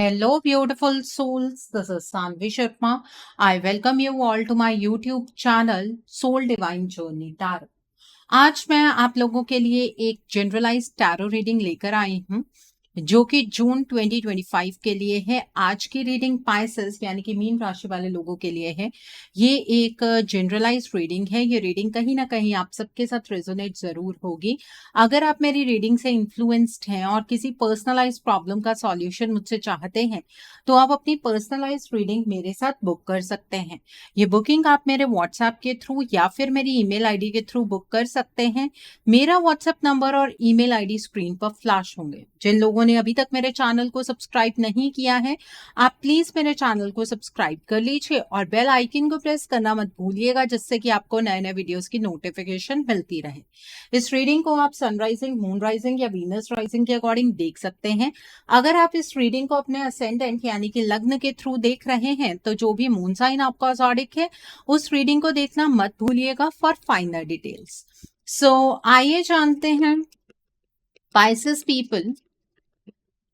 Hello, beautiful souls. This is Sanvi Sharma. I welcome you all to my YouTube channel Soul Divine Journey Tarot. आज मैं आप लोगों के लिए एक जनरलाइज टैरो रीडिंग लेकर आई हूँ जो कि जून 2025 के लिए है। आज की रीडिंग पाइसेस यानी कि मीन राशि वाले लोगों के लिए है। ये एक जनरलाइज रीडिंग है। ये रीडिंग कहीं ना कहीं आप सबके साथ रेजोनेट जरूर होगी। अगर आप मेरी रीडिंग से इन्फ्लुएंस्ड हैं और किसी पर्सनलाइज प्रॉब्लम का सॉल्यूशन मुझसे चाहते हैं तो आप अपनी पर्सनलाइज रीडिंग मेरे साथ बुक कर सकते हैं। ये बुकिंग आप मेरे व्हाट्सएप के थ्रू या फिर मेरी ईमेल आईडी के थ्रू बुक कर सकते हैं। मेरा व्हाट्सएप नंबर और ईमेल आईडी स्क्रीन पर फ्लैश होंगे। जिन लोगों ने अभी तक मेरे चैनल को सब्सक्राइब नहीं किया है, आप प्लीज मेरे चैनल को सब्सक्राइब कर लीजिए और बेल आइकन को प्रेस करना मत भूलिएगा, जिससे कि आपको नए नए वीडियोस की नोटिफिकेशन मिलती रहे। इस रीडिंग को आप सनराइजिंग, मून राइजिंग या वीनस राइजिंग के अकॉर्डिंग देख सकते हैं। अगर आप इस रीडिंग को अपने असेंडेंट यानी कि लग्न के थ्रू देख रहे हैं तो जो भी मून साइन आपका ज़ोडिक है उस रीडिंग को देखना मत भूलिएगा फॉर फाइनल डिटेल्स। सो आइए जानते हैं पाइसेस पीपल,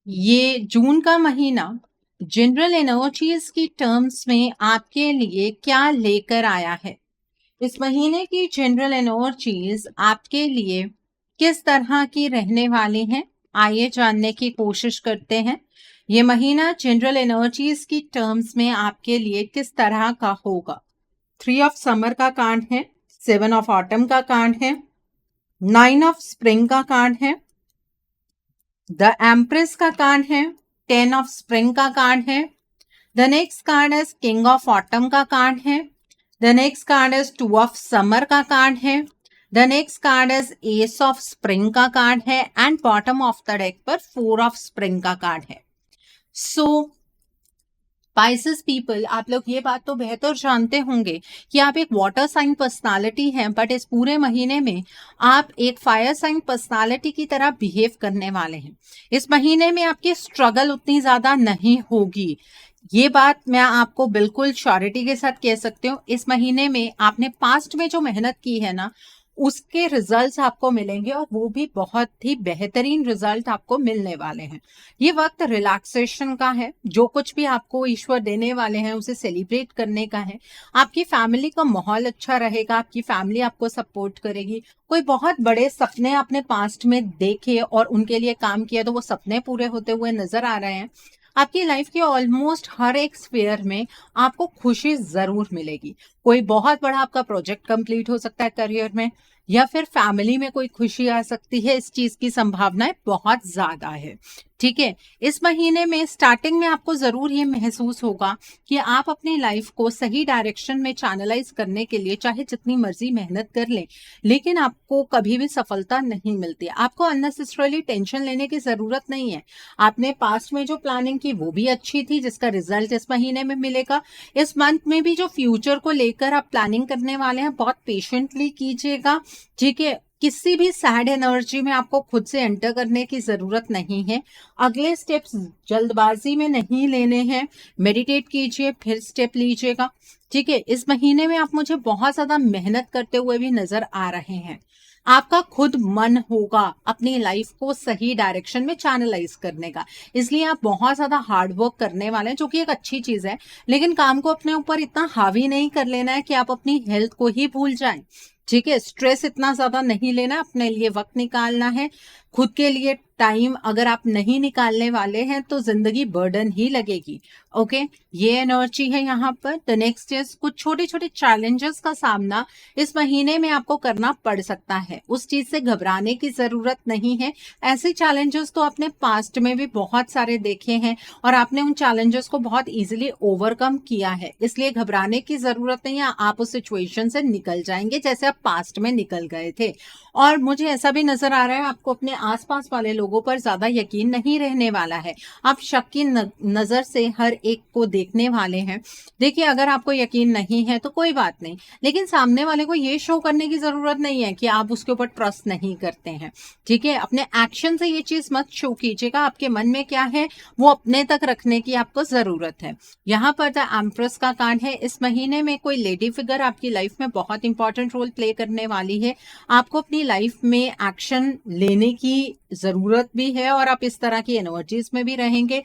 ये जून का महीना जनरल एनर्जीज की टर्म्स में आपके लिए क्या लेकर आया है। इस महीने की जनरल एनर्जीज आपके लिए किस तरह की रहने वाली हैं, आइए जानने की कोशिश करते हैं। ये महीना जनरल एनर्जीज की टर्म्स में आपके लिए किस तरह का होगा। 3 ऑफ समर का कार्ड है, 7 ऑफ ऑटम का कार्ड है, 9 ऑफ स्प्रिंग का कार्ड है, द एम्प्रेस का कार्ड है, 10 ऑफ स्प्रिंग का कार्ड है। द नेक्स्ट कार्ड है किंग ऑफ ऑटम का कार्ड है। द नेक्स्ट कार्ड है 2 ऑफ समर का कार्ड है। द नेक्स्ट कार्ड है एस ऑफ स्प्रिंग का कार्ड है and bottom of the deck पर 4 ऑफ स्प्रिंग का कार्ड है। सो पाइसेस पीपल, आप लोग ये बात तो बेहतर जानते होंगे कि आप एक वाटर साइन पर्सनालिटी हैं, बट इस पूरे महीने में आप एक फायर साइन पर्सनालिटी की तरह बिहेव करने वाले हैं। इस महीने में आपकी स्ट्रगल उतनी ज्यादा नहीं होगी, ये बात मैं आपको बिल्कुल श्योरिटी के साथ कह सकती हूँ। इस महीने में आपने पास्ट में जो मेहनत की है ना, उसके रिजल्ट्स आपको मिलेंगे और वो भी बहुत ही बेहतरीन रिजल्ट आपको मिलने वाले हैं। ये वक्त रिलैक्सेशन का है, जो कुछ भी आपको ईश्वर देने वाले हैं उसे सेलिब्रेट करने का है। आपकी फैमिली का माहौल अच्छा रहेगा, आपकी फैमिली आपको सपोर्ट करेगी। कोई बहुत बड़े सपने आपने पास्ट में देखे और उनके लिए काम किया तो वो सपने पूरे होते हुए नजर आ रहे हैं। आपकी लाइफ के ऑलमोस्ट हर एक स्फीयर में आपको खुशी जरूर मिलेगी। कोई बहुत बड़ा आपका प्रोजेक्ट कंप्लीट हो सकता है करियर में, या फिर फैमिली में कोई खुशी आ सकती है। इस चीज की संभावनाएं बहुत ज्यादा है। ठीक है, इस महीने में स्टार्टिंग में आपको जरूर ये महसूस होगा कि आप अपनी लाइफ को सही डायरेक्शन में चैनलाइज करने के लिए चाहे जितनी मर्जी मेहनत कर लें, लेकिन आपको कभी भी सफलता नहीं मिलती। आपको अननेसेसरली टेंशन लेने की जरूरत नहीं है। आपने पास्ट में जो प्लानिंग की वो भी अच्छी थी, जिसका रिजल्ट इस महीने में मिलेगा। इस मंथ में भी जो फ्यूचर को लेकर आप प्लानिंग करने वाले हैं, बहुत पेशेंटली कीजिएगा। ठीक है, किसी भी सैड एनर्जी में आपको खुद से एंटर करने की जरूरत नहीं है। अगले स्टेप्स जल्दबाजी में नहीं लेने हैं, मेडिटेट कीजिए फिर स्टेप लीजिएगा। ठीक है, इस महीने में आप मुझे बहुत ज्यादा मेहनत करते हुए भी नजर आ रहे हैं। आपका खुद मन होगा अपनी लाइफ को सही डायरेक्शन में चैनलाइज करने का, इसलिए आप बहुत ज्यादा हार्ड वर्क करने वाले हैं, जो कि एक अच्छी चीज है। लेकिन काम को अपने ऊपर इतना हावी नहीं कर लेना है कि आप अपनी हेल्थ को ही भूल जाएं। ठीक है, स्ट्रेस इतना ज्यादा नहीं लेना, अपने लिए वक्त निकालना है। खुद के लिए टाइम अगर आप नहीं निकालने वाले हैं तो जिंदगी बर्डन ही लगेगी। ओके, ये एनर्जी है यहाँ पर। द नेक्स्ट इज कुछ छोटे छोटे चैलेंजेस का सामना इस महीने में आपको करना पड़ सकता है। उस चीज से घबराने की जरूरत नहीं है। ऐसे चैलेंजेस तो आपने पास्ट में भी बहुत सारे देखे हैं और आपने उन चैलेंजेस को बहुत इजीली ओवरकम किया है, इसलिए घबराने की जरूरत नहीं है। आप उस सिचुएशन से निकल जाएंगे जैसे आप पास्ट में निकल गए थे। और मुझे ऐसा भी नजर आ रहा है आपको अपने आसपास वाले लोगों पर ज्यादा यकीन नहीं रहने वाला है। आप शक की नजर से हर एक को देखने वाले हैं। देखिए, अगर आपको यकीन नहीं है तो कोई बात नहीं, लेकिन सामने वाले को ये शो करने की जरूरत नहीं है कि आप उसके ऊपर ट्रस्ट नहीं करते हैं। ठीक है, अपने एक्शन से ये चीज मत शो कीजिएगा। आपके मन में क्या है वो अपने तक रखने की आपको जरूरत है। यहाँ पर द एम्प्रेस का कार्ड है। इस महीने में कोई लेडी फिगर आपकी लाइफ में बहुत इंपॉर्टेंट रोल प्ले करने वाली है। आपको अपनी लाइफ में एक्शन लेने की की ज़रूरत भी है और आप इस तरह की एनर्जीज में भी रहेंगे।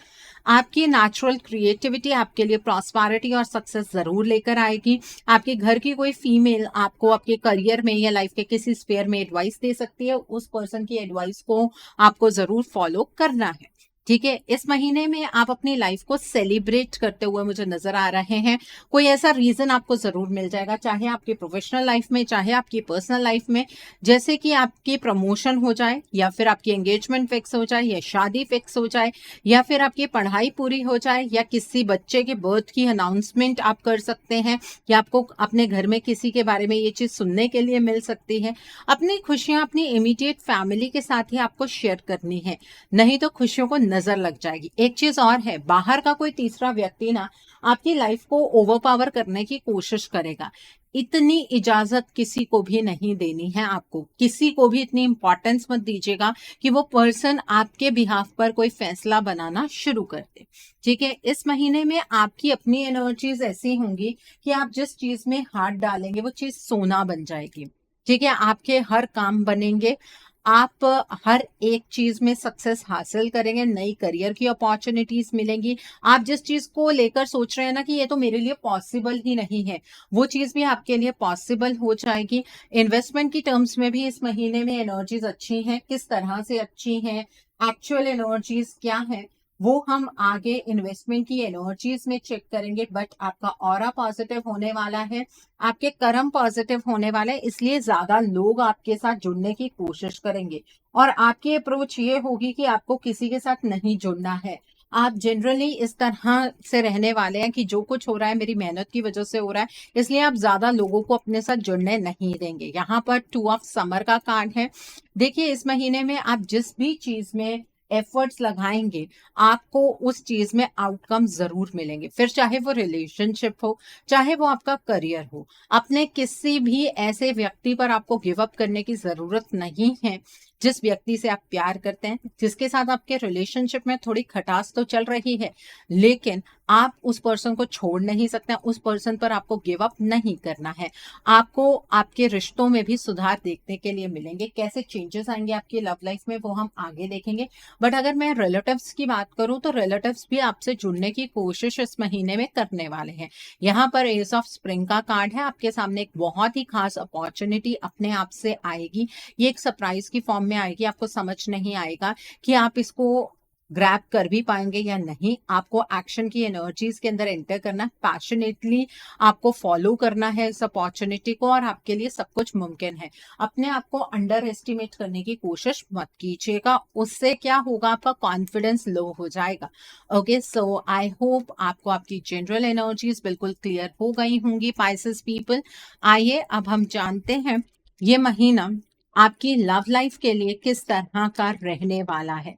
आपकी नेचुरल क्रिएटिविटी आपके लिए प्रॉस्पेरिटी और सक्सेस ज़रूर लेकर आएगी। आपके घर की कोई फीमेल आपको आपके करियर में या लाइफ के किसी स्फेयर में एडवाइस दे सकती है, उस पर्सन की एडवाइस को आपको ज़रूर फॉलो करना है। ठीक है, इस महीने में आप अपनी लाइफ को सेलिब्रेट करते हुए मुझे नजर आ रहे हैं। कोई ऐसा रीजन आपको जरूर मिल जाएगा, चाहे आपकी प्रोफेशनल लाइफ में, चाहे आपकी पर्सनल लाइफ में, जैसे कि आपकी प्रमोशन हो जाए, या फिर आपकी एंगेजमेंट फिक्स हो जाए, या शादी फिक्स हो जाए, या फिर आपकी पढ़ाई पूरी हो जाए, या किसी बच्चे के बर्थ की अनाउंसमेंट आप कर सकते हैं, या आपको अपने घर में किसी के बारे में ये चीज सुनने के लिए मिल सकती है। अपनी खुशियां अपनी इमीडिएट फैमिली के साथ ही आपको शेयर करनी है, नहीं तो खुशियों को नजर लग जाएगी। एक चीज और है, बाहर का कोई तीसरा व्यक्ति ना आपकी लाइफ को ओवरपावर करने की कोशिश करेगा। इतनी इजाजत किसी को भी नहीं देनी है। आपको किसी को भी इतनी इंपॉर्टेंस मत दीजिएगा कि वो पर्सन आपके बिहाफ पर कोई फैसला बनाना शुरू कर दे। ठीक है, इस महीने में आपकी अपनी एनर्जीज ऐसी होंगी कि आप जिस चीज में हाथ डालेंगे वो चीज सोना बन जाएगी। ठीक है, आपके हर काम बनेंगे, आप हर एक चीज में सक्सेस हासिल करेंगे, नई करियर की अपॉर्चुनिटीज मिलेंगी। आप जिस चीज को लेकर सोच रहे हैं ना कि ये तो मेरे लिए पॉसिबल ही नहीं है, वो चीज भी आपके लिए पॉसिबल हो जाएगी। इन्वेस्टमेंट की टर्म्स में भी इस महीने में एनर्जीज अच्छी हैं। किस तरह से अच्छी हैं, एक्चुअल एनर्जीज क्या है, वो हम आगे इन्वेस्टमेंट की एनर्जीज में चेक करेंगे। बट आपका ऑरा पॉजिटिव होने वाला है, आपके कर्म पॉजिटिव होने वाले हैं, इसलिए ज्यादा लोग आपके साथ जुड़ने की कोशिश करेंगे। और आपकी अप्रोच ये होगी कि आपको किसी के साथ नहीं जुड़ना है। आप जनरली इस तरह से रहने वाले हैं कि जो कुछ हो रहा है मेरी मेहनत की वजह से हो रहा है, इसलिए आप ज्यादा लोगों को अपने साथ जुड़ने नहीं देंगे। यहाँ पर 2 ऑफ समर का कार्ड है। देखिए, इस महीने में आप जिस भी चीज में एफर्ट्स लगाएंगे, आपको उस चीज में आउटकम जरूर मिलेंगे। फिर चाहे वो रिलेशनशिप हो, चाहे वो आपका करियर हो, अपने किसी भी ऐसे व्यक्ति पर आपको गिव अप करने की जरूरत नहीं है जिस व्यक्ति से आप प्यार करते हैं, जिसके साथ आपके रिलेशनशिप में थोड़ी खटास तो चल रही है, लेकिन आप उस पर्सन को छोड़ नहीं सकते। उस पर्सन पर आपको गिव अप नहीं करना है। आपको आपके रिश्तों में भी सुधार देखने के लिए मिलेंगे। कैसे चेंजेस आएंगे आपकी लव लाइफ में वो हम आगे देखेंगे। बट अगर मैं रिलेटिव्स की बात करूं तो रिलेटिव्स भी आपसे जुड़ने की कोशिश इस महीने में करने वाले हैं। यहाँ पर एस ऑफ स्प्रिंग का कार्ड है। आपके सामने एक बहुत ही खास अपॉर्चुनिटी अपने आप से आएगी। ये एक सरप्राइज की फॉर्म में आएगी। आपको समझ नहीं आएगा कि आप इसको ग्रैब कर भी पाएंगे या नहीं। आपको एक्शन की एनर्जीज के अंदर एंटर करना, पैशनेटली आपको फॉलो करना है इस अपॉर्चुनिटी को, और आपके लिए सब कुछ मुमकिन है। अपने आप को अंडर एस्टिमेट करने की कोशिश मत कीजिएगा, उससे क्या होगा, आपका कॉन्फिडेंस लो हो जाएगा। ओके, सो आई होप आपको आपकी जनरल एनर्जीज बिल्कुल क्लियर हो गई होंगी पाइसेस पीपल। आइए अब हम जानते हैं ये महीना आपकी लव लाइफ के लिए किस तरह का रहने वाला है।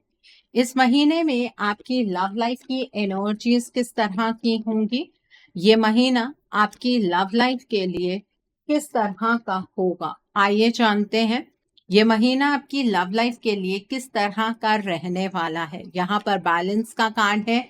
इस महीने में आपकी लव लाइफ की एनर्जीज किस तरह की होंगी, ये महीना आपकी लव लाइफ के लिए किस तरह का होगा, आइए जानते हैं ये महीना आपकी लव लाइफ के लिए किस तरह का रहने वाला है। यहाँ पर बैलेंस का कार्ड है,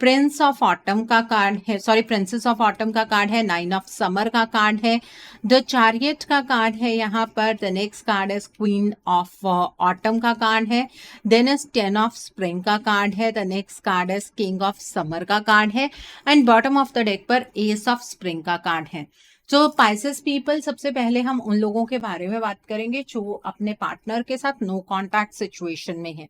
प्रिंस ऑफ ऑटम का कार्ड है, सॉरी प्रिंसेस ऑफ ऑटम का कार्ड है, 9 ऑफ समर का कार्ड है, द चैरियट का कार्ड है। यहाँ पर द नेक्स्ट कार्ड है क्वीन ऑफ ऑटम का कार्ड है, देन इज 10 ऑफ स्प्रिंग का कार्ड है, द नेक्स्ट कार्ड है किंग ऑफ समर का कार्ड है, and bottom of the deck पर एस ऑफ स्प्रिंग का कार्ड है। तो पाइसेस पीपल, सबसे पहले हम उन लोगों के बारे में बात करेंगे जो अपने पार्टनर के साथ नो कॉन्टैक्ट सिचुएशन में है।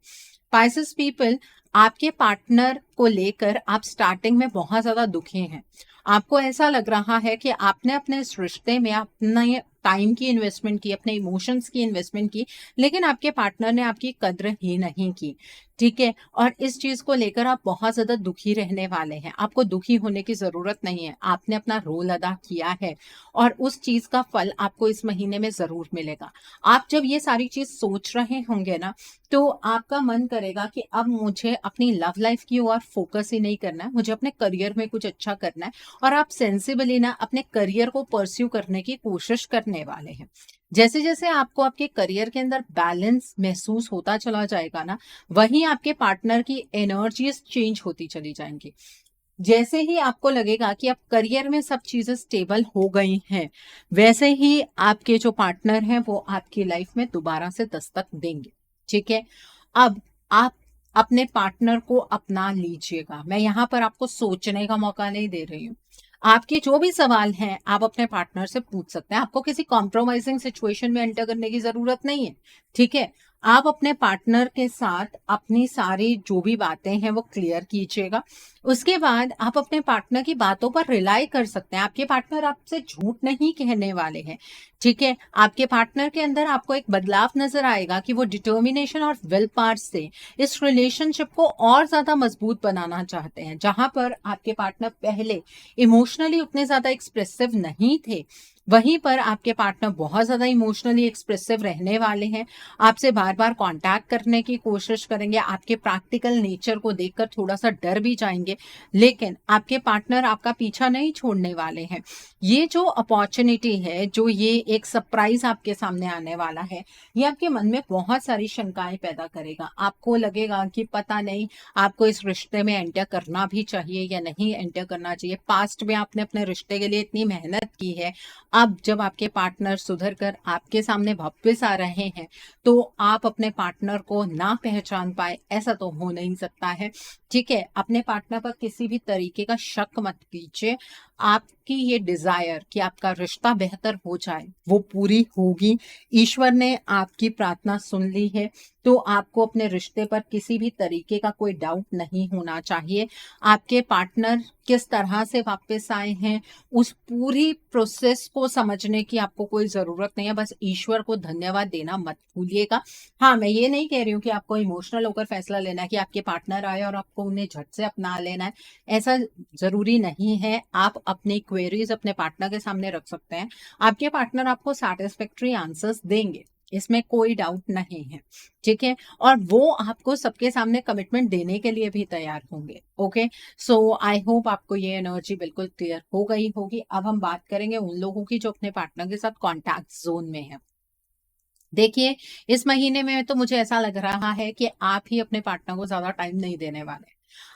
पाइसेस पीपल, आपके पार्टनर को लेकर आप स्टार्टिंग में बहुत ज्यादा दुखी हैं। आपको ऐसा लग रहा है कि आपने अपने इस रिश्ते में अपने टाइम की इन्वेस्टमेंट की, अपने इमोशंस की इन्वेस्टमेंट की, लेकिन आपके पार्टनर ने आपकी कद्र ही नहीं की। ठीक है, और इस चीज को लेकर आप बहुत ज्यादा दुखी रहने वाले हैं। आपको दुखी होने की जरूरत नहीं है, आपने अपना रोल अदा किया है और उस चीज का फल आपको इस महीने में जरूर मिलेगा। आप जब ये सारी चीज सोच रहे होंगे ना, तो आपका मन करेगा कि अब मुझे अपनी लव लाइफ की ओर फोकस ही नहीं करना है, मुझे अपने करियर में कुछ अच्छा करना है, और आप सेंसिबली ना अपने करियर को परस्यू करने की कोशिश करने वाले हैं। जैसे जैसे आपको आपके करियर के अंदर बैलेंस महसूस होता चला जाएगा ना, वहीं आपके पार्टनर की एनर्जीज चेंज होती चली जाएंगी। जैसे ही आपको लगेगा कि अब करियर में सब चीजें स्टेबल हो गई हैं, वैसे ही आपके जो पार्टनर हैं वो आपकी लाइफ में दोबारा से दस्तक देंगे। ठीक है। अब आप अपने पार्टनर को अपना लीजिएगा। मैं यहाँ पर आपको सोचने का मौका नहीं दे रही हूँ। आपके जो भी सवाल हैं आप अपने पार्टनर से पूछ सकते हैं। आपको किसी कॉम्प्रोमाइजिंग सिचुएशन में एंटर करने की जरूरत नहीं है। ठीक है। आप अपने पार्टनर के साथ अपनी सारी जो भी बातें हैं वो क्लियर कीजिएगा। उसके बाद आप अपने पार्टनर की बातों पर रिलाई कर सकते हैं। आपके पार्टनर आपसे झूठ नहीं कहने वाले हैं। ठीक है। आपके पार्टनर के अंदर आपको एक बदलाव नजर आएगा कि वो डिटर्मिनेशन और विल पावर से इस रिलेशनशिप को और ज्यादा मजबूत बनाना चाहते हैं। जहां पर आपके पार्टनर पहले इमोशनली उतने ज्यादा एक्सप्रेसिव नहीं थे, वहीं पर आपके पार्टनर बहुत ज्यादा इमोशनली एक्सप्रेसिव रहने वाले हैं। आपसे बार बार कांटेक्ट करने की कोशिश करेंगे। आपके प्रैक्टिकल नेचर को देखकर थोड़ा सा डर भी जाएंगे, लेकिन आपके पार्टनर आपका पीछा नहीं छोड़ने वाले हैं। ये जो अपॉर्चुनिटी है, जो ये एक सरप्राइज आपके सामने आने वाला है, ये आपके मन में बहुत सारी शंकाएं पैदा करेगा। आपको लगेगा कि पता नहीं आपको इस रिश्ते में एंटर करना भी चाहिए या नहीं एंटर करना चाहिए। पास्ट में आपने अपने रिश्ते के लिए इतनी मेहनत की है, अब जब आपके पार्टनर सुधर कर आपके सामने वापस आ रहे हैं तो आप अपने पार्टनर को ना पहचान पाए, ऐसा तो हो नहीं सकता है। ठीक है। अपने पार्टनर पर किसी भी तरीके का शक मत कीजिए। आपकी ये डिजायर कि आपका रिश्ता बेहतर हो जाए वो पूरी होगी। ईश्वर ने आपकी प्रार्थना सुन ली है, तो आपको अपने रिश्ते पर किसी भी तरीके का कोई डाउट नहीं होना चाहिए। आपके पार्टनर किस तरह से वापस आए हैं उस पूरी प्रोसेस को समझने की आपको कोई जरूरत नहीं है। बस ईश्वर को धन्यवाद देना मत भूलिएगा। हाँ, मैं ये नहीं कह रही हूँ कि आपको इमोशनल होकर फैसला लेना है कि आपके पार्टनर आए और आपको उन्हें झट से अपना लेना है, ऐसा जरूरी नहीं है। आप अपनी क्वेरीज अपने पार्टनर के सामने रख सकते हैं। आपके पार्टनर आपको सैटिस्फैक्टरी आंसर्स देंगे, इसमें कोई डाउट नहीं है। ठीक है। और वो आपको सबके सामने कमिटमेंट देने के लिए भी तैयार होंगे। ओके। सो आई होप आपको ये एनर्जी बिल्कुल क्लियर हो गई होगी। अब हम बात करेंगे उन लोगों की जो अपने पार्टनर के साथ कॉन्टैक्ट जोन में है। देखिए, इस महीने में तो मुझे ऐसा लग रहा है कि आप ही अपने पार्टनर को ज्यादा टाइम नहीं देने वाले।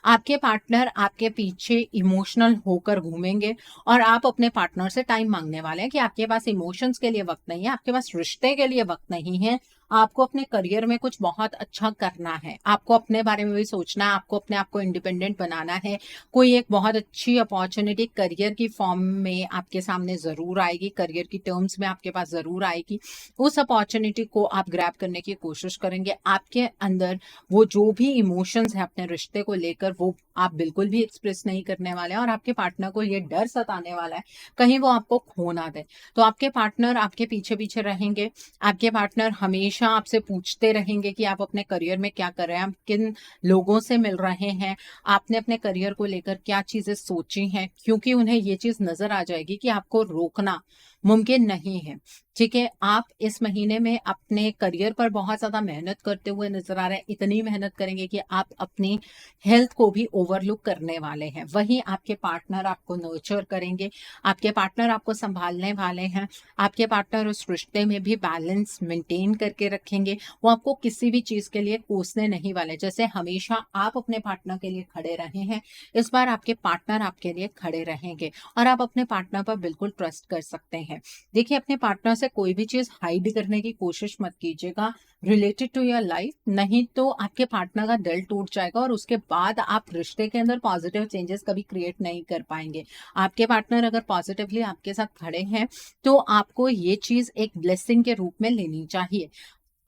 आपके पार्टनर आपके पीछे इमोशनल होकर घूमेंगे और आप अपने पार्टनर से टाइम मांगने वाले हैं कि आपके पास इमोशंस के लिए वक्त नहीं है, आपके पास रिश्ते के लिए वक्त नहीं है। आपको अपने करियर में कुछ बहुत अच्छा करना है, आपको अपने बारे में भी सोचना है, आपको अपने आप को इंडिपेंडेंट बनाना है। कोई एक बहुत अच्छी अपॉर्चुनिटी करियर की फॉर्म में आपके सामने जरूर आएगी, करियर की टर्म्स में आपके पास जरूर आएगी। उस अपॉर्चुनिटी को आप ग्रैब करने की कोशिश करेंगे। आपके अंदर वो जो भी इमोशंस है अपने रिश्ते को लेकर, वो आप बिल्कुल भी एक्सप्रेस नहीं करने वाले हैं। और आपके पार्टनर को ये डर सताने वाला है कहीं वो आपको खो ना दे। तो आपके पार्टनर आपके पीछे पीछे रहेंगे। आपके पार्टनर हमेशा आपसे पूछते रहेंगे कि आप अपने करियर में क्या कर रहे हैं, आप किन लोगों से मिल रहे हैं, आपने अपने करियर को लेकर क्या चीजें सोची हैं, क्योंकि उन्हें ये चीज नजर आ जाएगी कि आपको रोकना मुमकिन नहीं है। ठीक है। आप इस महीने में अपने करियर पर बहुत ज्यादा मेहनत करते हुए नजर आ रहे हैं। इतनी मेहनत करेंगे कि आप अपनी हेल्थ को भी ओवरलुक करने वाले हैं। वहीं आपके पार्टनर आपको नर्चर करेंगे, आपके पार्टनर आपको संभालने वाले हैं। आपके पार्टनर उस रिश्ते में भी बैलेंस मेंटेन करके रखेंगे। वो आपको किसी भी चीज के लिए कोसने नहीं वाले। जैसे हमेशा आप अपने पार्टनर के लिए खड़े रहे हैं, इस बार आपके पार्टनर आपके लिए खड़े रहेंगे और आप अपने पार्टनर पर बिल्कुल ट्रस्ट कर सकते हैं। देखिए, अपने पार्टनर से कोई भी चीज हाइड करने की कोशिश मत कीजिएगा रिलेटेड टू योर लाइफ, नहीं तो आपके पार्टनर का दिल टूट जाएगा और उसके बाद आप रिश्ते के अंदर पॉजिटिव चेंजेस कभी क्रिएट नहीं कर पाएंगे। आपके पार्टनर अगर पॉजिटिवली आपके साथ खड़े हैं तो आपको ये चीज एक ब्लेसिंग के रूप में लेनी चाहिए।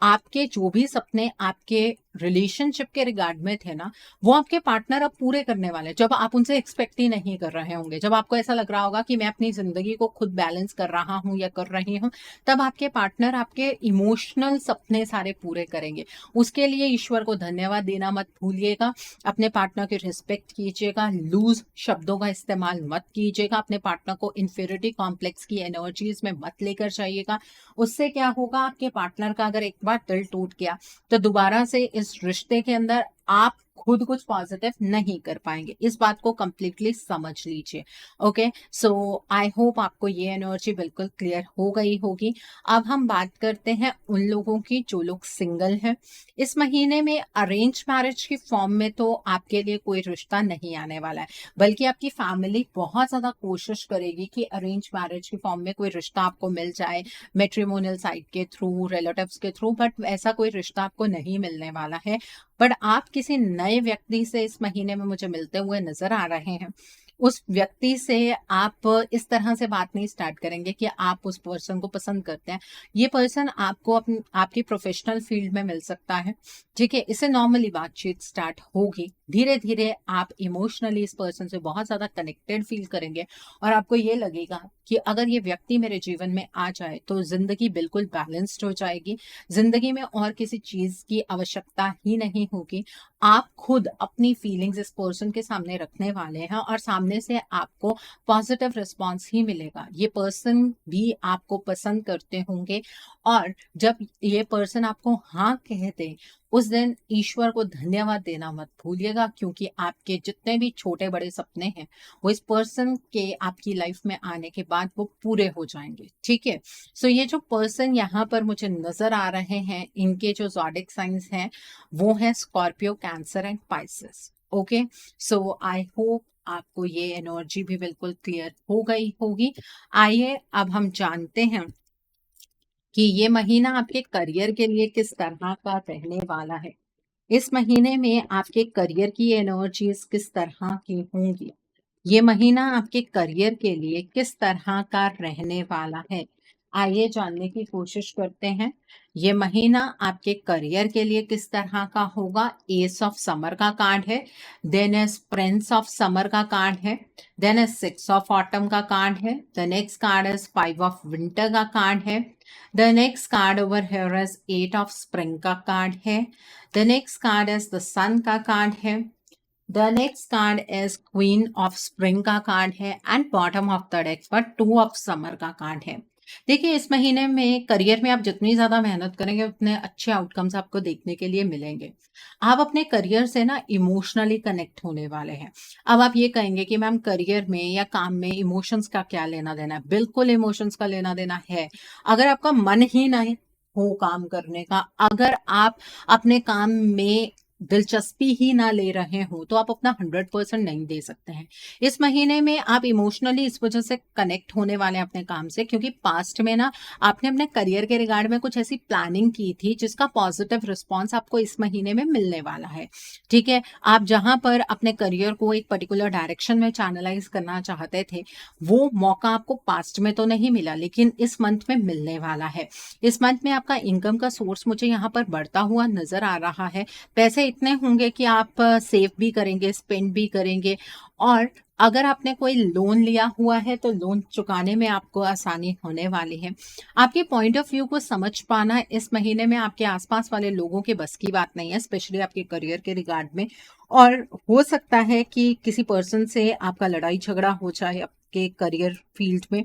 आपके जो भी सपने आपके रिलेशनशिप के रिगार्ड में थे ना, वो आपके पार्टनर अब पूरे करने वाले हैं। जब आप उनसे एक्सपेक्ट ही नहीं कर रहे होंगे, जब आपको ऐसा लग रहा होगा कि मैं अपनी जिंदगी को खुद बैलेंस कर रहा हूं या कर रही हूं, तब आपके पार्टनर आपके इमोशनल सपने सारे पूरे करेंगे। उसके लिए ईश्वर को धन्यवाद देना मत भूलिएगा। अपने पार्टनर की रिस्पेक्ट कीजिएगा, लूज शब्दों का इस्तेमाल मत कीजिएगा। अपने पार्टनर को इंफीरियरिटी कॉम्प्लेक्स की एनर्जीज में मत लेकर जाइएगा। उससे क्या होगा, आपके पार्टनर का अगर एक बार दिल टूट गया तो दोबारा से इस रिश्ते के अंदर आप खुद कुछ पॉजिटिव नहीं कर पाएंगे। इस बात को कंप्लीटली समझ लीजिए। ओके, सो आई होप आपको ये एनर्जी बिल्कुल क्लियर हो गई होगी। अब हम बात करते हैं उन लोगों की जो लोग सिंगल हैं। इस महीने में अरेंज मैरिज की फॉर्म में तो आपके लिए कोई रिश्ता नहीं आने वाला है, बल्कि आपकी फैमिली बहुत ज्यादा कोशिश करेगी कि अरेंज मैरिज की फॉर्म में कोई रिश्ता आपको मिल जाए, मैट्रिमोनियल साइट के थ्रू, रिलेटिव्स के थ्रू, बट ऐसा कोई रिश्ता आपको नहीं मिलने वाला है। बट आप किसी नए व्यक्ति से इस महीने में मुझे मिलते हुए नजर आ रहे हैं। उस व्यक्ति से आप इस तरह से बात नहीं स्टार्ट करेंगे कि आप उस पर्सन को पसंद करते हैं। ये पर्सन आपको आपकी प्रोफेशनल फील्ड में मिल सकता है। ठीक है, इससे नॉर्मली बातचीत स्टार्ट होगी। धीरे धीरे आप इमोशनली इस पर्सन से बहुत ज्यादा कनेक्टेड फील करेंगे और आपको ये लगेगा कि अगर ये व्यक्ति मेरे जीवन में आ जाए तो जिंदगी बिल्कुल बैलेंस्ड हो जाएगी, जिंदगी में और किसी चीज की आवश्यकता ही नहीं होगी। आप खुद अपनी फीलिंग्स इस पर्सन के सामने रखने वाले हैं और सामने से आपको पॉजिटिव रिस्पॉन्स ही मिलेगा। ये पर्सन भी आपको पसंद करते होंगे और जब ये पर्सन आपको हाँ कह दे उस दिन ईश्वर को धन्यवाद देना मत भूलिएगा, क्योंकि आपके जितने भी छोटे बड़े सपने हैं वो इस पर्सन के आपकी लाइफ में आने के बाद वो पूरे हो जाएंगे। ठीक है, सो ये जो पर्सन यहाँ पर मुझे नजर आ रहे हैं, इनके जो ज़ोडिक साइंस हैं वो है Scorpio, cancer and Pisces. Okay, so I hope आपको ये एनर्जी भी बिल्कुल क्लियर हो गई होगी। आइए अब हम जानते हैं कि ये महीना आपके करियर के लिए किस तरह का रहने वाला है। इस महीने में आपके करियर की एनर्जीज किस तरह की होंगी, ये महीना आपके करियर के लिए किस तरह का रहने वाला है, आइए जानने की कोशिश करते हैं। ये महीना आपके करियर के लिए किस तरह का होगा। एस ऑफ समर का कार्ड है, then ace prince of summer का कार्ड है, then ace six of autumn का कार्ड है, the next card is five of winter का कार्ड है, the next card over here is eight of spring का card है, the next card is the sun का card है, the next card is queen of spring का card है and bottom of the deck पर two of summer का card है। देखिए, इस महीने में करियर में आप जितनी ज्यादा मेहनत करेंगे उतने अच्छे आउटकम्स आपको देखने के लिए मिलेंगे। आप अपने करियर से ना इमोशनली कनेक्ट होने वाले हैं। अब आप ये कहेंगे कि मैम करियर में या काम में इमोशंस का क्या लेना देना है। बिल्कुल इमोशंस का लेना देना है। अगर आपका मन ही नहीं हो काम करने का, अगर आप अपने काम में दिलचस्पी ही ना ले रहे हो तो आप अपना 100% नहीं दे सकते हैं। इस महीने में आप इमोशनली इस वजह से कनेक्ट होने वाले हैं अपने काम से, क्योंकि पास्ट में ना आपने अपने करियर के रिगार्ड में कुछ ऐसी प्लानिंग की थी जिसका पॉजिटिव रिस्पॉन्स आपको इस महीने में मिलने वाला है। ठीक है, आप जहां पर अपने करियर को एक पर्टिकुलर डायरेक्शन में चैनलाइज करना चाहते थे वो मौका आपको पास्ट में तो नहीं मिला, लेकिन इस मंथ में मिलने वाला है। इस मंथ में आपका इनकम का सोर्स मुझे यहाँ पर बढ़ता हुआ नजर आ रहा है। पैसे इतने होंगे कि आप सेव भी करेंगे, स्पेंड भी करेंगे, और अगर आपने कोई लोन लिया हुआ है तो लोन चुकाने में आपको आसानी होने वाली है। आपके पॉइंट ऑफ व्यू को समझ पाना इस महीने में आपके आसपास वाले लोगों के बस की बात नहीं है, स्पेशली आपके करियर के रिगार्ड में। और हो सकता है कि किसी पर्सन से आपका लड़ाई झगड़ा हो जाए आपके करियर फील्ड में,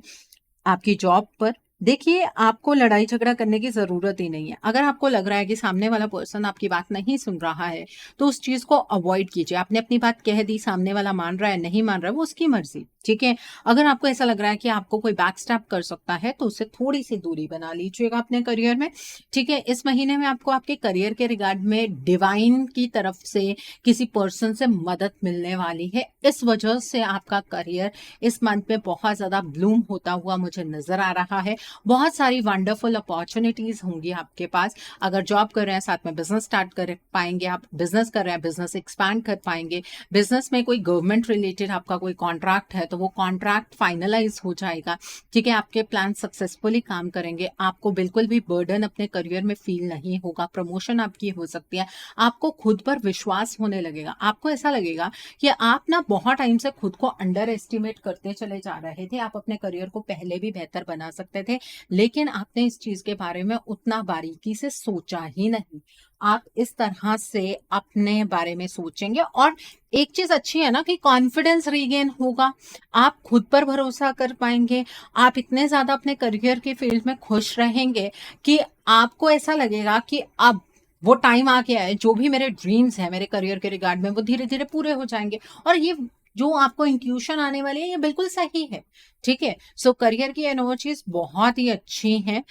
आपकी जॉब पर। देखिए, आपको लड़ाई झगड़ा करने की जरूरत ही नहीं है। अगर आपको लग रहा है कि सामने वाला पर्सन आपकी बात नहीं सुन रहा है तो उस चीज को अवॉइड कीजिए। आपने अपनी बात कह दी, सामने वाला मान रहा है नहीं मान रहा है वो उसकी मर्जी। ठीक है, अगर आपको ऐसा लग रहा है कि आपको कोई बैक स्टैप कर सकता है तो उससे थोड़ी सी दूरी बना लीजिएगा अपने करियर में। ठीक है, इस महीने में आपको आपके करियर के रिगार्ड में डिवाइन की तरफ से किसी पर्सन से मदद मिलने वाली है। इस वजह से आपका करियर इस मंथ में बहुत ज्यादा ब्लूम होता हुआ मुझे नजर आ रहा है। बहुत सारी वंडरफुल अपॉर्चुनिटीज होंगी आपके पास। अगर जॉब कर रहे हैं साथ में बिजनेस स्टार्ट कर पाएंगे, आप बिजनेस कर रहे हैं बिजनेस एक्सपैंड कर पाएंगे। बिजनेस में कोई गवर्नमेंट रिलेटेड आपका कोई कॉन्ट्रैक्ट है तो वो कॉन्ट्रैक्ट फाइनलाइज हो जाएगा। ठीक है, आपके प्लान सक्सेसफुली काम करेंगे। आपको बिल्कुल भी बर्डन अपने करियर में फील नहीं होगा। प्रमोशन आपकी हो सकती है। आपको खुद पर विश्वास होने लगेगा। आपको ऐसा लगेगा कि आप ना बहुत टाइम से खुद को अंडर एस्टिमेट करते चले जा रहे थे। आप अपने करियर को पहले भी बेहतर बना सकते थे, लेकिन आपने इस चीज के बारे में उतना बारीकी से सोचा ही नहीं। आप इस तरह से अपने बारे में सोचेंगे और एक चीज अच्छी है ना कि कॉन्फिडेंस रीगेन होगा। आप खुद पर भरोसा कर पाएंगे। आप इतने ज्यादा अपने करियर के फील्ड में खुश रहेंगे कि आपको ऐसा लगेगा कि अब वो टाइम आ गया है, जो भी मेरे ड्रीम्स हैं मेरे करियर के रिगार्ड में, वो धीरे-धीरे पूरे हो जाएँगे। और ये जो आपको इंट्यूशन आने वाली है, ये बिल्कुल सही है, ठीक है? सो करियर की एनर्जीज़ बहुत ही अच्छी हैं।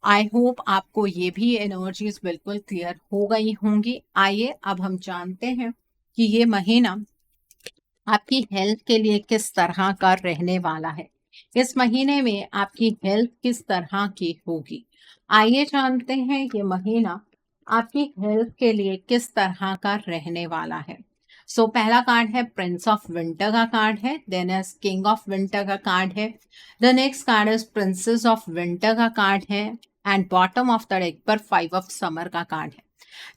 आई होप आपको ये भी एनर्जीज़ बिल्कुल क्लियर हो गई होंगी। आइए अब हम जानते हैं कि ये महीना आपकी हेल्थ के लिए किस तरह का रहने वाला है। इस महीने में आपकी हेल्थ किस तरह की होगी? आइए जानते हैं ये महीना आपकी हेल्थ के लिए किस तरह का रहने वाला है। पहला कार्ड है प्रिंस ऑफ विंटर का कार्ड है, then is king of winter का कार्ड है, the next card is princess of winter का कार्ड है, and bottom of the deck पर 5 ऑफ समर का कार्ड है।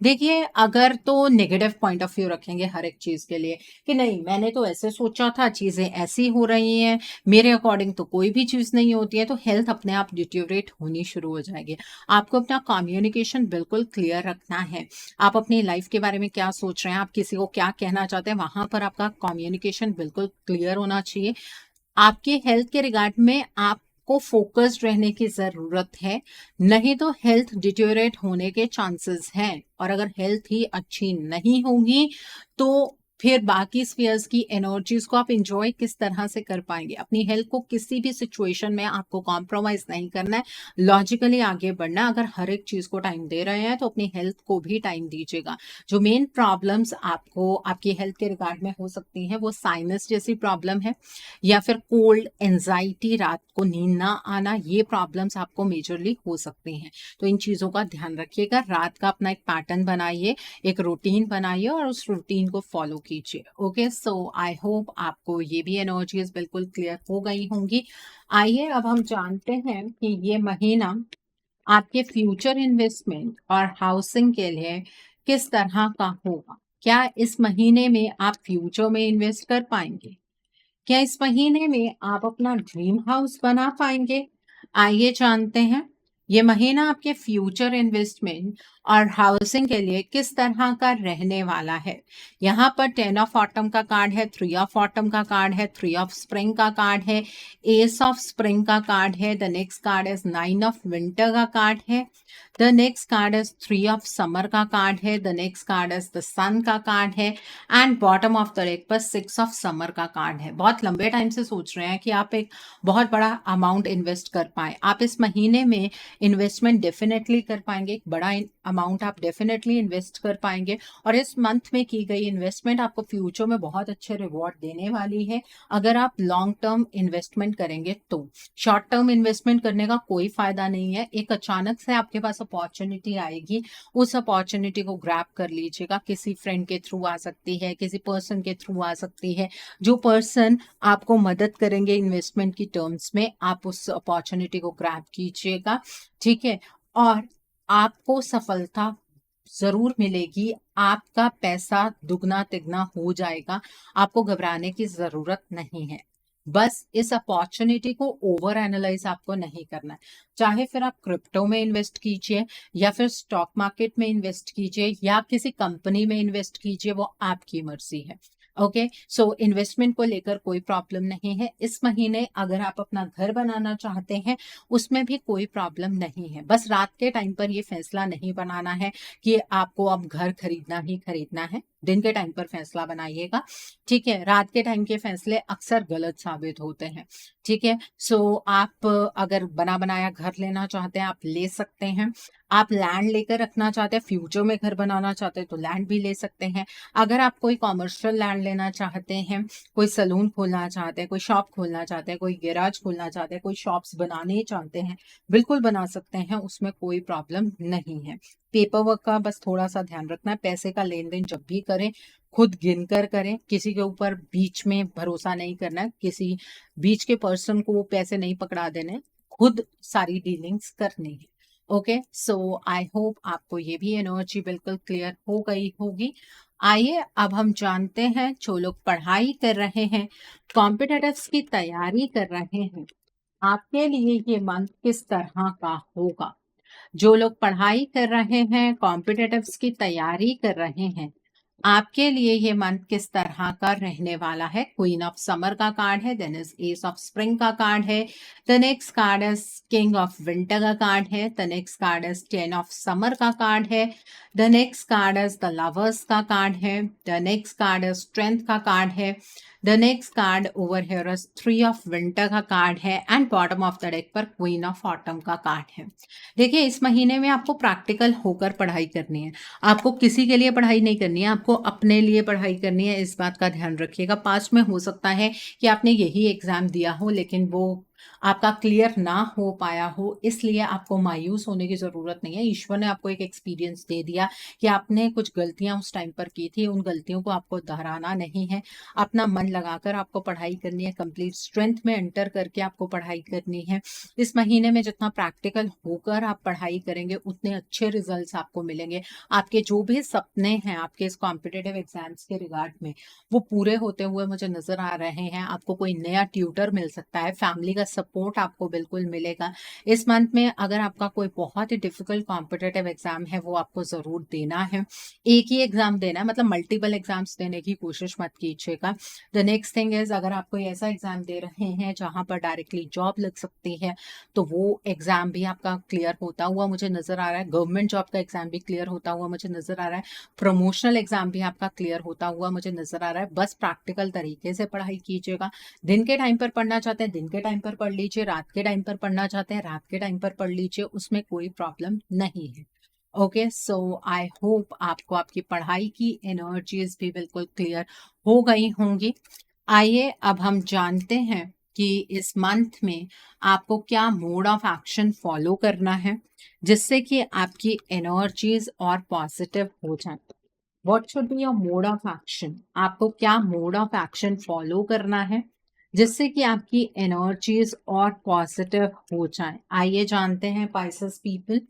देखिए, अगर तो नेगेटिव पॉइंट ऑफ व्यू रखेंगे हर एक चीज़ के लिए कि नहीं, मैंने तो ऐसे सोचा था, चीज़ें ऐसी हो रही हैं, मेरे अकॉर्डिंग तो कोई भी चीज़ नहीं होती है, तो हेल्थ अपने आप डिटेरियोरेट होनी शुरू हो जाएगी। आपको अपना कम्युनिकेशन बिल्कुल क्लियर रखना है। आप अपनी लाइफ के बारे में क्या सोच रहे हैं, आप किसी को क्या कहना चाहते हैं, वहाँ पर आपका कम्युनिकेशन बिल्कुल क्लियर होना चाहिए। आपके हेल्थ के रिगार्ड में आपको फोकस्ड रहने की ज़रूरत है, नहीं तो हेल्थ डिटेरियोरेट होने के चांसेस हैं। और अगर हेल्थ ही अच्छी नहीं होगी, तो फिर बाकी स्फीयर्स की एनर्जीज़ को आप एन्जॉय किस तरह से कर पाएँगे? अपनी हेल्थ को किसी भी सिचुएशन में आपको कॉम्प्रोमाइज़ नहीं करना है, लॉजिकली आगे बढ़ना है। अगर हर एक चीज़ को टाइम दे रहे हैं, तो अपनी हेल्थ को भी टाइम दीजिएगा। जो मेन प्रॉब्लम्स आपको आपकी हेल्थ के रिगार्ड में हो सकती हैं, वो साइनस जैसी प्रॉब्लम है, या फिर कोल्ड, एंजाइटी, रात को नींद ना आना, ये प्रॉब्लम्स आपको मेजरली हो सकती हैं। तो इन चीज़ों का ध्यान रखिएगा। रात का अपना एक पैटर्न बनाइए, एक रूटीन बनाइए और उस रूटीन को फॉलो कीजिए। ओके, सो आई होप आपको ये भी एनर्जीज बिल्कुल क्लियर हो गई होंगी। आइए अब हम जानते हैं कि ये महीना आपके फ्यूचर इन्वेस्टमेंट और हाउसिंग के लिए किस तरह का होगा। क्या इस महीने में आप फ्यूचर में इन्वेस्ट कर पाएंगे? क्या इस महीने में आप अपना ड्रीम हाउस बना पाएंगे? आइए जानते हैं ये महीना आपके फ्यूचर इन्वेस्टमेंट और हाउसिंग के लिए किस तरह का रहने वाला है। यहाँ पर 10 ऑफ ऑटम का कार्ड है, 3 ऑफ ऑटम का कार्ड है, 3 ऑफ स्प्रिंग का कार्ड है, एस ऑफ स्प्रिंग का कार्ड है, the next card is 9 of winter का कार्ड है, the next card is 3 of summer का कार्ड है, the next card is the sun का कार्ड है, and bottom of the deck पर 6 ऑफ समर का कार्ड है। बहुत लंबे टाइम से सोच रहे हैं कि आप एक बहुत बड़ा अमाउंट इन्वेस्ट कर पाए। आप इस महीने में इन्वेस्टमेंट डेफिनेटली कर पाएंगे, एक बड़ा अमाउंट आप डेफिनेटली इन्वेस्ट कर पाएंगे, और इस मंथ में की गई इन्वेस्टमेंट आपको फ्यूचर में बहुत अच्छे रिवॉर्ड देने वाली है, अगर आप लॉन्ग टर्म इन्वेस्टमेंट करेंगे तो। शॉर्ट टर्म इन्वेस्टमेंट करने का कोई फायदा नहीं है। एक अचानक से आपके पास अपॉर्चुनिटी आएगी, उस अपॉर्चुनिटी को ग्रैब कर लीजिएगा। किसी फ्रेंड के थ्रू आ सकती है, किसी पर्सन के थ्रू आ सकती है। जो पर्सन आपको मदद करेंगे इन्वेस्टमेंट की टर्म्स में, आप उस अपॉर्चुनिटी को ग्रैब कीजिएगा, ठीक है? और आपको सफलता ज़रूर मिलेगी, आपका पैसा दुगना तिगना हो जाएगा, आपको घबराने की ज़रूरत नहीं है। बस इस अपॉर्चुनिटी को ओवर एनालाइज आपको नहीं करना है। चाहे फिर आप क्रिप्टो में इन्वेस्ट कीजिए, या फिर स्टॉक मार्केट में इन्वेस्ट कीजिए, या किसी कंपनी में इन्वेस्ट कीजिए, वो आपकी मर्जी है। ओके, सो इन्वेस्टमेंट को लेकर कोई प्रॉब्लम नहीं है। इस महीने अगर आप अपना घर बनाना चाहते हैं, उसमें भी कोई प्रॉब्लम नहीं है। बस रात के टाइम पर ये फैसला नहीं बनाना है कि आपको अब घर खरीदना ही खरीदना है। दिन के टाइम पर फैसला बनाइएगा, ठीक है? रात के टाइम के फैसले अक्सर गलत साबित होते हैं, ठीक है? सो आप अगर बना बनाया घर लेना चाहते हैं, आप ले सकते हैं। आप लैंड लेकर रखना चाहते हैं, फ्यूचर में घर बनाना चाहते हैं, तो लैंड भी ले सकते हैं। अगर आप कोई कॉमर्शियल लैंड लेना चाहते हैं, कोई सलून खोलना चाहते हैं, कोई शॉप खोलना चाहते हैं, कोई गैराज खोलना चाहते हैं, कोई शॉप्स बनाने चाहते हैं, बिल्कुल बना सकते हैं, उसमें कोई प्रॉब्लम नहीं है। पेपर वर्क का बस थोड़ा सा ध्यान रखना है। पैसे का लेन देन जब भी करें, खुद गिनकर करें। किसी के ऊपर बीच में भरोसा नहीं करना है, किसी बीच के पर्सन को वो पैसे नहीं पकड़ा देने, खुद सारी डीलिंग्स करनी है। ओके, सो आई होप आपको ये भी एनर्जी बिल्कुल क्लियर हो गई होगी। आइए अब हम जानते हैं, जो लोग पढ़ाई कर रहे हैं, कॉम्पिटिटिव्स की तैयारी कर रहे हैं, आपके लिए ये मंथ किस तरह का होगा। जो लोग पढ़ाई कर रहे हैं, कॉम्पिटिटिव्स की तैयारी कर रहे हैं, आपके लिए ये मंथ किस तरह का रहने वाला है। क्वीन ऑफ समर का कार्ड है, then is ace of spring का कार्ड है, the next card is king of winter का कार्ड है, the next card is 10 of summer का कार्ड है, the next card is the lovers का card है, the next card is strength का card है, the next card over here is 3 of winter का card है, and bottom of the deck पर queen of autumn का card है। देखिए, इस महीने में आपको प्रैक्टिकल होकर पढ़ाई करनी है। आपको किसी के लिए पढ़ाई नहीं करनी है, आपको अपने लिए पढ़ाई करनी है। इस बात का ध्यान रखिएगा। पास्ट में हो सकता है कि आपने यही एग्जाम दिया हो लेकिन वो आपका क्लियर ना हो पाया हो, इसलिए आपको मायूस होने की ज़रूरत नहीं है। ईश्वर ने आपको एक एक्सपीरियंस दे दिया कि आपने कुछ गलतियां उस टाइम पर की थी, उन गलतियों को आपको दोहराना नहीं है। अपना मन लगाकर आपको पढ़ाई करनी है, कंप्लीट स्ट्रेंथ में एंटर करके आपको पढ़ाई करनी है। इस महीने में जितना प्रैक्टिकल होकर आप पढ़ाई करेंगे उतने अच्छे रिजल्ट्स आपको मिलेंगे। आपके जो भी सपने हैं आपके इस कॉम्पिटिटिव एग्जाम्स के रिगार्ड में, वो पूरे होते हुए मुझे नजर आ रहे हैं। आपको कोई नया ट्यूटर मिल सकता है, फैमिली का सपोर्ट आपको बिल्कुल मिलेगा। इस मंथ में अगर आपका कोई बहुत ही डिफिकल्ट कॉम्पिटिटिव एग्जाम है वो आपको जरूर देना है। एक ही एग्जाम देना है, मतलब मल्टीपल एग्जाम्स देने की कोशिश मत कीजिएगा। द नेक्स्ट थिंग इज, अगर आप कोई ऐसा एग्जाम दे रहे हैं जहां पर डायरेक्टली जॉब लग सकती है तो वो एग्जाम भी आपका क्लियर होता हुआ मुझे नजर आ रहा है। गवर्नमेंट जॉब का एग्जाम भी क्लियर होता हुआ मुझे नजर आ रहा है। प्रमोशनल एग्जाम भी आपका क्लियर होता हुआ मुझे नजर आ रहा है। बस प्रैक्टिकल तरीके से पढ़ाई कीजिएगा। दिन के टाइम पर पढ़ना चाहते हैं दिन के टाइम पर पढ़ लीजिए, रात के टाइम पर पढ़ना चाहते हैं रात के टाइम पर पढ़ लीजिए, उसमें कोई प्रॉब्लम नहीं है। ओके, सो आई होप आपको आपकी पढ़ाई की एनर्जीज भी बिल्कुल क्लियर हो गई होंगी। आइए अब हम जानते हैं कि इस मंथ में आपको क्या मोड ऑफ एक्शन फॉलो करना है जिससे कि आपकी एनर्जीज और पॉजिटिव हो जाए। What should be your mode of action. आपको क्या मोड ऑफ एक्शन फॉलो करना है जिससे कि आपकी एनर्जीज और पॉजिटिव हो जाए। आइए जानते हैं पाइसेस पीपल।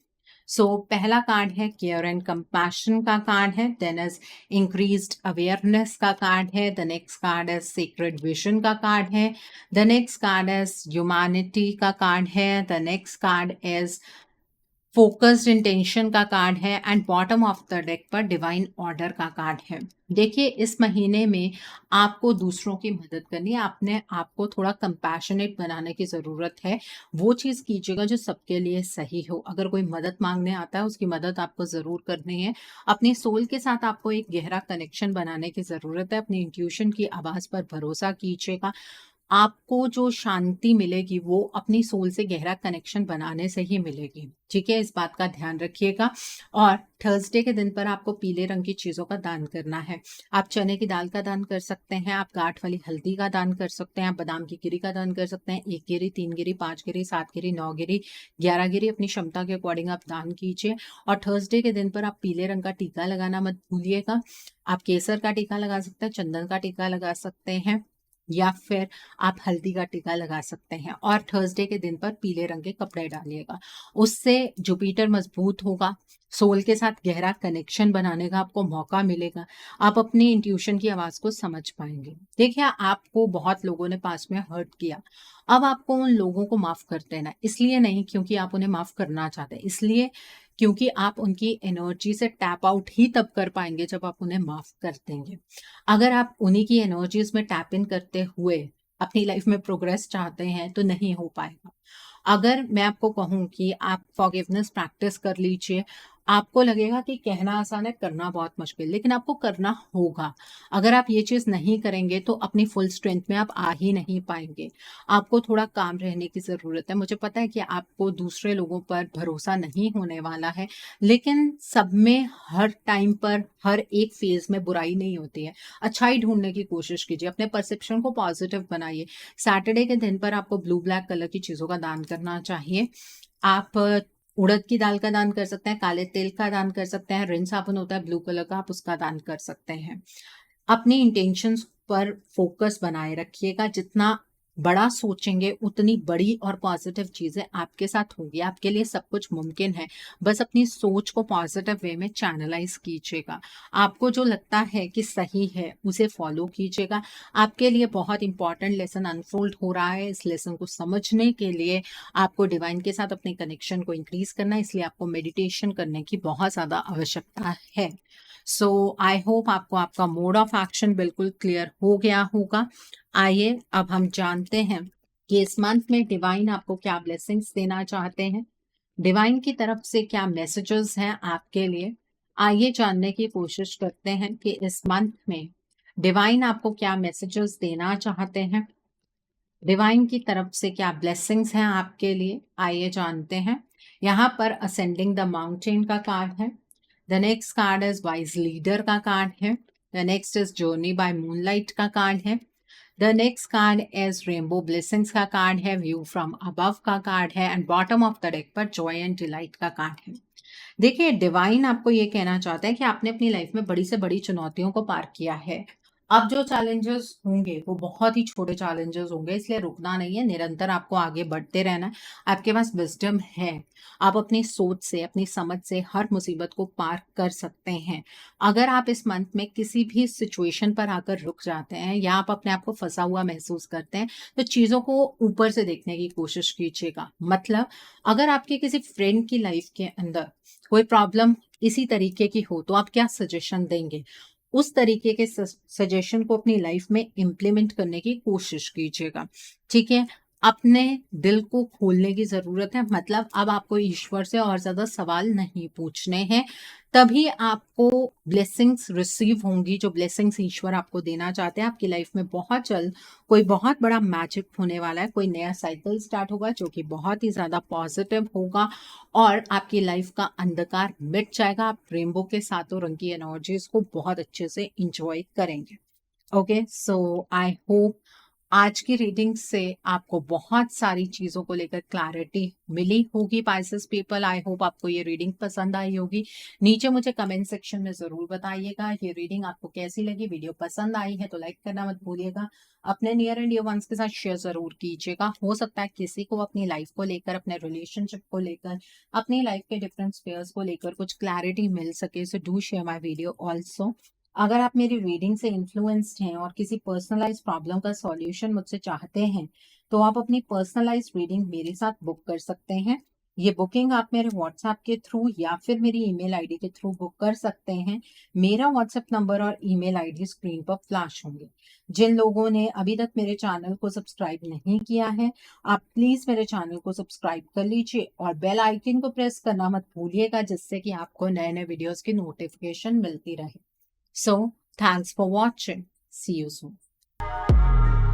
सो पहला कार्ड है केयर एंड कंपैशन का कार्ड है, देन इज इंक्रीज्ड अवेयरनेस का कार्ड है, the next card is secret vision का कार्ड है, the next card is humanity का कार्ड है, the next card is focused intention का कार्ड है, and bottom of the deck पर डिवाइन ऑर्डर का कार्ड है। देखिए, इस महीने में आपको दूसरों की मदद करनी है, आपने आपको थोड़ा कंपैशनेट बनाने की ज़रूरत है। वो चीज़ कीजिएगा जो सबके लिए सही हो। अगर कोई मदद मांगने आता है उसकी मदद आपको ज़रूर करनी है। अपनी सोल के साथ आपको एक गहरा कनेक्शन बनाने की ज़रूरत है। अपनी इंट्यूशन की आवाज़ पर भरोसा कीजिएगा। आपको जो शांति मिलेगी वो अपनी सोल से गहरा कनेक्शन बनाने से ही मिलेगी। ठीक है, इस बात का ध्यान रखिएगा। और थर्सडे के दिन पर आपको पीले रंग की चीज़ों का दान करना है। आप चने की दाल का दान कर सकते हैं, आप गांठ वाली हल्दी का दान कर सकते हैं, आप बादाम की गिरी का दान कर सकते हैं। 1 गिरी, 3 गिरी, 5 गिरी, 7 गिरी, 9 गिरी, 11 गिरी, अपनी क्षमता के अकॉर्डिंग आप दान कीजिए। और थर्सडे के दिन पर आप पीले रंग का टीका लगाना मत भूलिएगा। आप केसर का टीका लगा सकते हैं, चंदन का टीका लगा सकते हैं, या फिर आप हल्दी का टीका लगा सकते हैं। और थर्सडे के दिन पर पीले रंग के कपड़े डालिएगा। उससे जुपिटर मजबूत होगा, सोल के साथ गहरा कनेक्शन बनाने का आपको मौका मिलेगा। आप अपनी इंट्यूशन की आवाज को समझ पाएंगे। देखिए, आपको बहुत लोगों ने पास में हर्ट किया, अब आपको उन लोगों को माफ कर देना। इसलिए नहीं क्योंकि आप उन्हें माफ करना चाहते हैं, इसलिए क्योंकि आप उनकी एनर्जी से टैप आउट ही तब कर पाएंगे जब आप उन्हें माफ कर देंगे। अगर आप उन्हीं की एनर्जीज में टैप इन करते हुए अपनी लाइफ में प्रोग्रेस चाहते हैं तो नहीं हो पाएगा। अगर मैं आपको कहूं कि आप फॉरगिवनेस प्रैक्टिस कर लीजिए, आपको लगेगा कि कहना आसान है करना बहुत मुश्किल, लेकिन आपको करना होगा। अगर आप ये चीज़ नहीं करेंगे तो अपनी फुल स्ट्रेंथ में आप आ ही नहीं पाएंगे। आपको थोड़ा काम रहने की ज़रूरत है। मुझे पता है कि आपको दूसरे लोगों पर भरोसा नहीं होने वाला है, लेकिन सब में हर टाइम पर हर एक फेज में बुराई नहीं होती है। अच्छाई ढूंढने की कोशिश कीजिए, अपने परसेप्शन को पॉजिटिव बनाइए। सैटरडे के दिन पर आपको ब्लू ब्लैक कलर की चीज़ों का दान करना चाहिए। आप उड़द की दाल का दान कर सकते हैं, काले तेल का दान कर सकते हैं, रिन साबुन होता है ब्लू कलर का, आप उसका दान कर सकते हैं। अपनी इंटेंशंस पर फोकस बनाए रखिएगा। जितना बड़ा सोचेंगे उतनी बड़ी और पॉजिटिव चीज़ें आपके साथ होंगी। आपके लिए सब कुछ मुमकिन है। बस अपनी सोच को पॉजिटिव वे में चैनलाइज़ कीजिएगा। आपको जो लगता है कि सही है, उसे फ़ॉलो कीजिएगा। आपके लिए बहुत इम्पोर्टेंट लेसन अनफ़ोल्ड हो रहा है। इस लेसन को समझने के लिए आपको डिवाइन के साथ अपने कनेक्शन को इंक्रीज़ करना है, इसलिए आपको मेडिटेशन करने की बहुत ज़्यादा आवश्यकता है। सो आई होप आपको आपका मोड ऑफ एक्शन बिल्कुल क्लियर हो गया होगा। आइए अब हम जानते हैं कि इस मंथ में डिवाइन आपको क्या ब्लेसिंग्स देना चाहते हैं, डिवाइन की तरफ से क्या मैसेजेस हैं आपके लिए। आइए जानने की कोशिश करते हैं कि इस मंथ में डिवाइन आपको क्या मैसेजेस देना चाहते हैं, डिवाइन की तरफ से क्या ब्लेसिंग्स हैं आपके लिए। आइए जानते हैं। यहाँ पर असेंडिंग द माउंटेन का कार्ड है। The next card is wise leader का कार्ड है। The next is journey by moonlight का कार्ड है। The next card is rainbow blessings का कार्ड है। व्यू फ्रॉम अबव का कार्ड है and bottom of the deck पर जॉय एंड डिलाइट का कार्ड है। देखिए, डिवाइन आपको ये कहना चाहता है कि आपने अपनी लाइफ में बड़ी से बड़ी चुनौतियों को पार किया है। अब जो चैलेंजेस होंगे वो बहुत ही छोटे चैलेंजेस होंगे, इसलिए रुकना नहीं है, निरंतर आपको आगे बढ़ते रहना है। आपके पास विजडम है। आप अपनी सोच से, अपनी समझ से हर मुसीबत को पार कर सकते हैं। अगर आप इस मंथ में किसी भी सिचुएशन पर आकर रुक जाते हैं या आप अपने आप को फंसा हुआ महसूस करते हैं, तो चीज़ों को ऊपर से देखने की कोशिश कीजिएगा। मतलब अगर आपके किसी फ्रेंड की लाइफ के अंदर कोई प्रॉब्लम इसी तरीके की हो, तो आप क्या सजेशन देंगे? उस तरीके के सजेशन को अपनी लाइफ में इम्प्लीमेंट करने की कोशिश कीजिएगा। ठीक है? अपने दिल को खोलने की ज़रूरत है। मतलब अब आपको ईश्वर से और ज़्यादा सवाल नहीं पूछने हैं। तभी आपको ब्लेसिंग्स रिसीव होंगी, जो ब्लेसिंग्स ईश्वर आपको देना चाहते हैं। आपकी लाइफ में बहुत जल्द कोई बहुत बड़ा मैजिक होने वाला है। कोई नया साइकिल स्टार्ट होगा जो कि बहुत ही ज़्यादा पॉजिटिव होगा और आपकी लाइफ का अंधकार मिट जाएगा। आप रेनबो के सातों रंग की एनर्जीज को बहुत अच्छे से इंजॉय करेंगे। ओके, सो आई होप आज की रीडिंग से आपको बहुत सारी चीज़ों को लेकर क्लैरिटी मिली होगी। पाइसेस पीपल, आई होप आपको ये रीडिंग पसंद आई होगी। नीचे मुझे कमेंट सेक्शन में ज़रूर बताइएगा ये रीडिंग आपको कैसी लगी। वीडियो पसंद आई है तो लाइक करना मत भूलिएगा। अपने नियर एंड डियर वंस के साथ शेयर ज़रूर कीजिएगा। हो सकता है किसी को अपनी लाइफ को लेकर, अपने रिलेशनशिप को लेकर, अपनी लाइफ के डिफरेंट स्पेयर्स को लेकर कुछ क्लैरिटी मिल सके। So do share my video also. अगर आप मेरी रीडिंग से इन्फ्लुएंस्ड हैं और किसी पर्सनलाइज्ड प्रॉब्लम का सॉल्यूशन मुझसे चाहते हैं, तो आप अपनी पर्सनलाइज्ड रीडिंग मेरे साथ बुक कर सकते हैं। ये बुकिंग आप मेरे व्हाट्सएप के थ्रू या फिर मेरी ईमेल आईडी के थ्रू बुक कर सकते हैं। मेरा व्हाट्सएप नंबर और ईमेल आईडी स्क्रीन पर फ्लैश होंगे। जिन लोगों ने अभी तक मेरे चैनल को सब्सक्राइब नहीं किया है, आप प्लीज मेरे चैनल को सब्सक्राइब कर लीजिए और बेल आइकन को प्रेस करना मत भूलिएगा, जिससे कि आपको नए नए वीडियोस की नोटिफिकेशन मिलती रहे। So, thanks for watching. See you soon.